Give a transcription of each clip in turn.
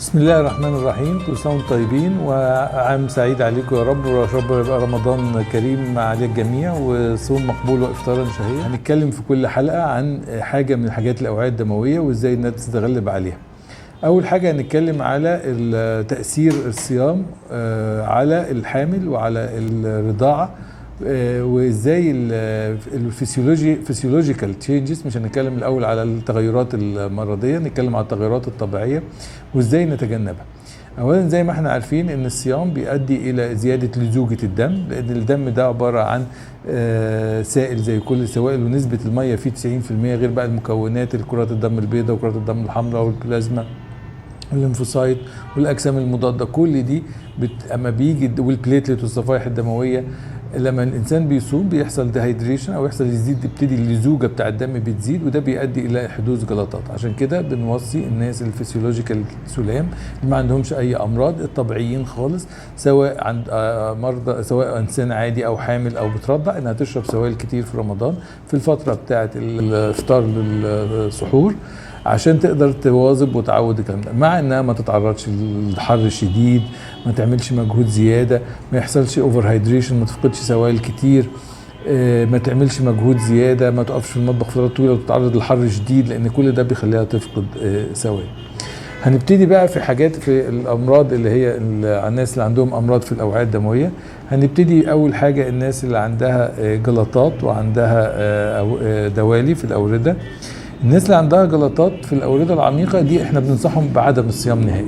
بسم الله الرحمن الرحيم. كل سنة وانتم طيبين وعام سعيد عليكم يا رب، ورب يبقى رمضان كريم على الجميع وصوم مقبول وافطارا شهيا. هنتكلم في كل حلقة عن حاجة من الحاجات الأوعية الدموية وازاي الناس تتغلب عليها. أول حاجة هنتكلم على تأثير الصيام على الحامل وعلى الرضاعة، وازاي الفسيولوجيكال تشينجز. مش هنتكلم الاول على التغيرات المرضيه، نتكلم على التغيرات الطبيعيه وازاي نتجنبها. اولا زي ما احنا عارفين ان الصيام بيؤدي الى زياده لزوجه الدم، لان الدم ده عباره عن سائل زي كل السوائل، ونسبه الميه فيه 90%، غير بقى المكونات كرات الدم البيضاء وكرات الدم الحمراء والبلازما والليمفوسايت والاجسام المضاده. كل دي اما بيجي والبليتلت والصفائح الدمويه، لما الانسان بيصوم بيحصل ديهايدريشن او يحصل تبتدي اللزوجه بتاع الدم بتزيد، وده بيؤدي الى حدوث جلطات. عشان كده بنوصي الناس الفسيولوجيكال سلام اللي ما عندهمش اي امراض، الطبيعيين خالص، سواء عند مرضى، سواء انسان عادي او حامل او بترضع، انها تشرب سوائل كتير في رمضان في الفتره بتاعه الافطار للسحور، عشان تقدر تواظب وتعود الكلام ده، مع انها ما تتعرضش للحر الشديد، ما تعملش مجهود زياده، ما يحصلش اوفر هايدريشن، ما تفقدش سوائل كتير، ما تعملش مجهود زياده، ما تقفش في المطبخ فترات طويله وتتعرض للحر شديد، لان كل ده بيخليها تفقد سوائل. هنبتدي بقى في حاجات في الامراض اللي هي الناس اللي عندهم امراض في الاوعيه الدمويه. هنبتدي اول حاجه الناس اللي عندها جلطات وعندها دوالي في الاورده. الناس اللي عندها جلطات في الأوردة العميقة دي احنا بننصحهم بعدم الصيام نهائي،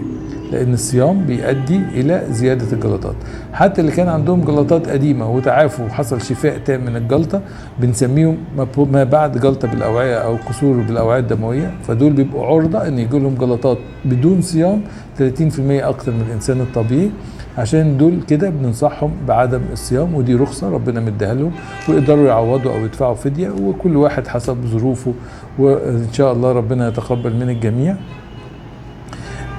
لأن الصيام بيؤدي إلى زيادة الجلطات. حتى اللي كان عندهم جلطات قديمة وتعافوا وحصل شفاء تام من الجلطة، بنسميهم ما بعد جلطة بالأوعية أو قصور بالأوعية الدموية، فدول بيبقوا عرضة إن يجي لهم جلطات بدون صيام 30% أكتر من الإنسان الطبيعي. عشان دول كده بننصحهم بعدم الصيام، ودي رخصة ربنا مديها لهم، ويقدروا يعوضوا أو يدفعوا فدية، وكل واحد حسب ظروفه، وإن شاء الله ربنا يتقبل من الجميع.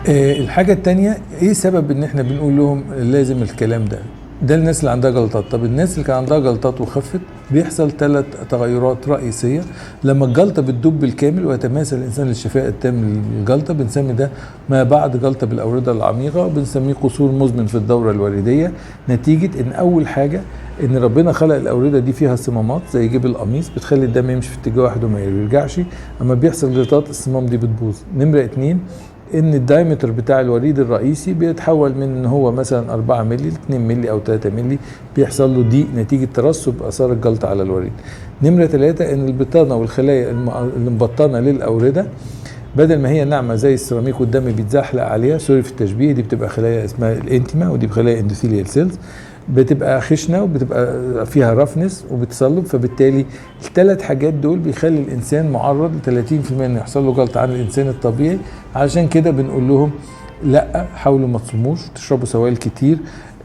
الحاجة التانية، ايه سبب ان احنا بنقول لهم لازم الكلام ده؟ ده الناس اللي عندها جلطات. طب الناس اللي كان عندها جلطات وخفت، بيحصل 3 تغيرات رئيسية. لما الجلطة بتدب بالكامل ويتماثل الإنسان للشفاء التام للجلطة، بنسمي ده ما بعد جلطة بالأوردة العميقة، وبنسميه قصور مزمن في الدورة الوردية، نتيجة إن أول حاجة إن ربنا خلق الأوردة دي فيها صمامات زي جيب القميص بتخلي الدم يمشي في اتجاه واحد وما يرجعش. أما بيحصل جلطات الصمام دي بتبوظ. نمرة 2، ان الدايمتر بتاع الوريد الرئيسي بيتحول من ان هو مثلا 4 مللي ل 2 مللي او 3 مللي، بيحصل له ضيق نتيجه ترسب اثار الجلطه على الوريد. نمره 3، ان البطانه والخلايا اللي مبطنه للاورده، بدل ما هي ناعمه زي السيراميك والدم بيتزحلق عليها، سوري في التشبيه، دي بتبقى خلايا اسمها الانتما، ودي خلايا اندوثيليال سيلز، بتبقى خشنه وبتبقى فيها رفنس وبتصلب. فبالتالي ال3 حاجات دول بيخلي الانسان معرض ل 30% انه يحصل له جلطه عن الانسان الطبيعي. علشان كده بنقول لهم لا، حاولوا ما تصوموش، تشربوا سوائل كتير،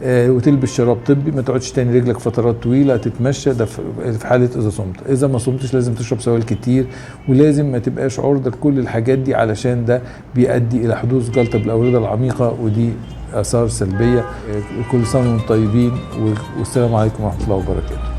وتلبس شراب طبي، ما تقعدش تاني رجلك فترات طويله، تتمشى. ده في حاله اذا صمت. اذا ما صمتش لازم تشرب سوائل كتير، ولازم ما تبقاش عرضه لكل الحاجات دي، علشان ده بيؤدي الى حدوث جلطه بالاورده العميقه، ودي اثار سلبيه. كل سنه وانتم طيبين، والسلام عليكم ورحمه الله وبركاته.